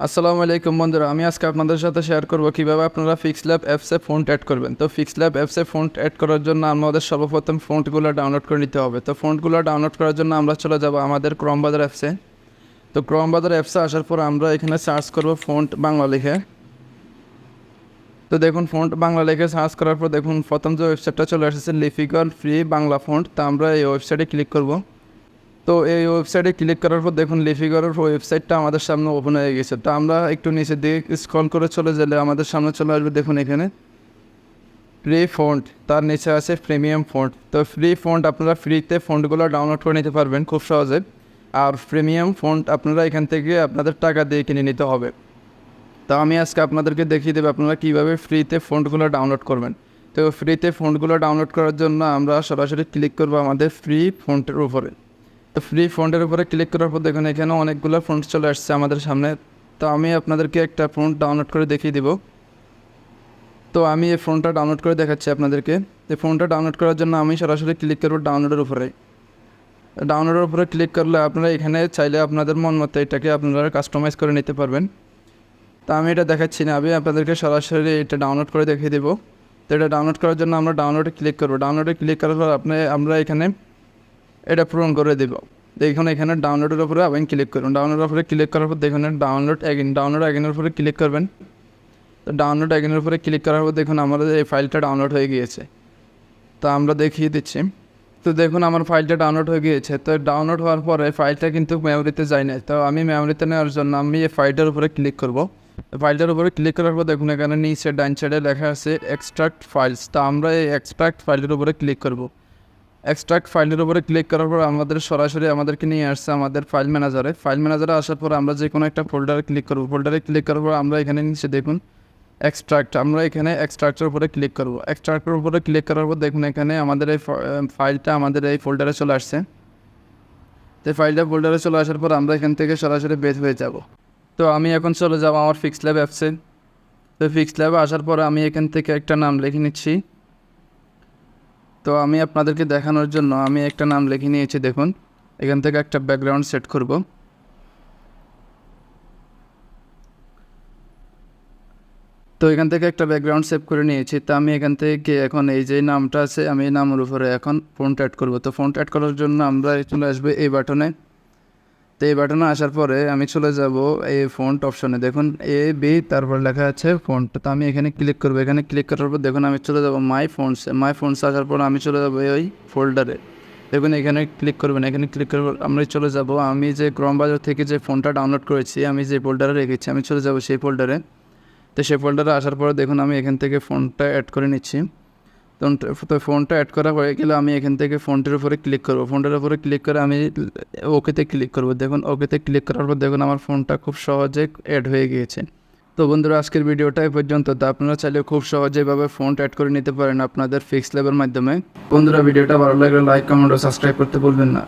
আসসালামু আলাইকুম বন্ধুরা, আমি আজকে আপনাদের সাথে শেয়ার করব কিভাবে আপনারা পিক্সেলab অ্যাপসে ফন্ট অ্যাড করবেন। তো পিক্সেলab অ্যাপসে ফন্ট অ্যাড করার জন্য আমাদের সর্বপ্রথম ফন্টগুলো ডাউনলোড করে নিতে হবে। তো ফন্টগুলো ডাউনলোড করার জন্য আমরা চলে যাব আমাদের ক্রোম ব্রাউজার অ্যাপসে। তো ক্রোম ব্রাউজার অ্যাপসে আসার পর আমরা এখানে সার্চ করব ফন্ট বাংলা লিখে। তো দেখুন ফন্ট বাংলা লিখে সার্চ করার পর দেখুন প্রথম যে ওয়েবসাইটটা চলে এসেছে লিপিকল ফ্রি বাংলা ফন্ট। তো আমরা এই ওয়েবসাইটে ক্লিক করব। তো এই ওয়েবসাইটে ক্লিক করার পর দেখুন লিপিকলের ওয়েবসাইটটা আমাদের সামনে ওপেন হয়ে গেছে। তো আমরা একটু নিচে দিয়ে স্ক্রল করে চলে গেলে আমাদের সামনে চলে আসবে দেখুন এখানে ফ্রি ফন্ট, তার নিচে আছে প্রিমিয়াম ফন্ট। তো ফ্রি ফন্ট আপনারা ফ্রিতে ফন্টগুলো ডাউনলোড করে নিতে পারবেন খুব সহজে, আর প্রিমিয়াম ফন্ট আপনারা এখান থেকে আপনাদের টাকা দিয়ে কিনে নিতে হবে। তো আমি আজকে আপনাদেরকে দেখিয়ে দেবো আপনারা কীভাবে ফ্রিতে ফন্টগুলো ডাউনলোড করবেন। তো ফ্রিতে ফন্টগুলো ডাউনলোড করার জন্য আমরা সরাসরি ক্লিক করবো আমাদের ফ্রি ফন্টের উপরে। তো ফ্রি ফন্টের উপরে ক্লিক করার পর দেখুন এখানে অনেকগুলো ফন্ট চলে আসছে আমাদের সামনে। তো আমি আপনাদেরকে একটা ফন্ট ডাউনলোড করে দেখিয়ে দিব। তো আমি এই ফন্টটা ডাউনলোড করে দেখাচ্ছি আপনাদেরকে। এই ফন্টটা ডাউনলোড করার জন্য আমি সরাসরি ক্লিক করব ডাউনলোডের উপরে। ডাউনলোডের উপরে ক্লিক করলে আপনারা এখানে চাইলে আপনাদের মন মতো এটাকে আপনারা কাস্টমাইজ করে নিতে পারবেন। তো আমি এটা দেখাচ্ছি না, আমি আপনাদেরকে সরাসরি এটা ডাউনলোড করে দেখিয়ে দেবো। তো এটা ডাউনলোড করার জন্য আমরা ডাউনলোডে ক্লিক করব। ডাউনলোডে ক্লিক করার পর আমরা এখানে এটা পূরণ করে দেবো। দেখুন এখানে ডাউনলোডের উপরে আবার ক্লিক করুন। ডাউনলোডের উপরে ক্লিক করার পর দেখুন ডাউনলোড অ্যাগেনের উপরে ক্লিক করবেন। তো ডাউনলোড অ্যাগেনের উপরে ক্লিক করার পর দেখুন আমাদের এই ফাইলটা ডাউনলোড হয়ে গিয়েছে। তো আমরা দেখিয়ে দিচ্ছি। তো দেখুন আমার ফাইলটা ডাউনলোড হয়ে গিয়েছে। তো ডাউনলোড হওয়ার পরে ফাইলটা কিন্তু মেমোরিতে যায় না। তো আমি মেমোরিতে নেওয়ার জন্য আমি এই ফাইলটার উপরে ক্লিক করব। ফাইলটার উপরে ক্লিক করার পর দেখুন এখানে নিচে ডান সাইডে লেখা আছে এক্সট্রাক্ট ফাইলস। তো আমরা এই এক্সট্রাক্ট ফাইলের উপরে ক্লিক করব। এক্সট্রাক্ট ফাইলের উপরে ক্লিক করার পর আমাদের সরাসরি আমাদেরকে নিয়ে আসছে আমাদের ফাইল ম্যানেজারে আসার পর আমরা যে কোনো একটা ফোল্ডারে ক্লিক করব। ফোল্ডারে ক্লিক করার পর আমরা এখানে নিচে দেখুন এক্সট্রাক্ট, আমরা এখানে এক্সট্রাক্টের উপরে ক্লিক করব। এক্সট্রাক্টের উপরে ক্লিক করার পর দেখুন এখানে আমাদের এই ফাইলটা আমাদের এই ফোল্ডারে চলে আসছে। তো ফাইলটা ফোল্ডারে চলে আসার পর আমরা এখান থেকে সরাসরি বের হয়ে যাব। তো আমি এখন চলে যাব আমার পিক্সেলab অ্যাপসে। তো পিক্সেলab আসার পর আমি এখান থেকে একটা নাম লিখে নিচ্ছি। তো আমি আপনাদেরকে দেখানোর জন্য আমি একটা নাম লিখে নিয়েছি। দেখুন এখান থেকে একটা ব্যাকগ্রাউন্ড সেট করব। তো এখান থেকে একটা ব্যাকগ্রাউন্ড সেভ করে নিয়েছি। তো আমি এখান থেকে এখন এই যে নামটা আছে আমি এই নামের উপরে এখন ফন্ট অ্যাড করব। তো ফন্ট অ্যাড করার জন্য আমরা চলে আসবে এই বাটনে। তো এই বাটনে আসার পরে আমি চলে যাব এই ফন্ট অপশনে। দেখুন বি তারপর লেখা আছে ফন্ট। তো আমি এখানে ক্লিক করব। এখানে ক্লিক করার পর দেখুন আমি চলে যাব মাই ফন্টস আসার পর আমি চলে যাব ওই ফোল্ডারে। দেখুন এখানে ক্লিক করবেন। এখানে ক্লিক করার পর আমরা চলে যাব আমি যে ক্রোম ব্রাউজার থেকে যে ফোনটা ডাউনলোড করেছি আমি যে ফোল্ডারে রেখেছি আমি চলে যাব সেই ফোল্ডারে। তো সেই ফোল্ডারে আসার পরে দেখুন আমি এখান থেকে ফোনটা অ্যাড করে নিচ্ছি। তো ফোনটা অ্যাড করা হয়ে গেলে আমি এখান থেকে ফোনটার উপরে ক্লিক করব। ফোনটার উপরে ক্লিক করে আমি ওকেতে ক্লিক করব। দেখুন ওকেতে ক্লিক করার পর দেখুন আমার ফোনটা খুব সহজে অ্যাড হয়ে গিয়েছে। তো বন্ধুরা আজকের ভিডিওটা এই পর্যন্ত। তো আপনারা চাইলে খুব সহজে এভাবে ফন্ট অ্যাড করে নিতে পারেন আপনাদের পিক্সেলab মাধ্যমে। বন্ধুরা ভিডিওটা ভালো লাগলে লাইক, কমেন্ট ও সাবস্ক্রাইব করতে ভুলবেন না।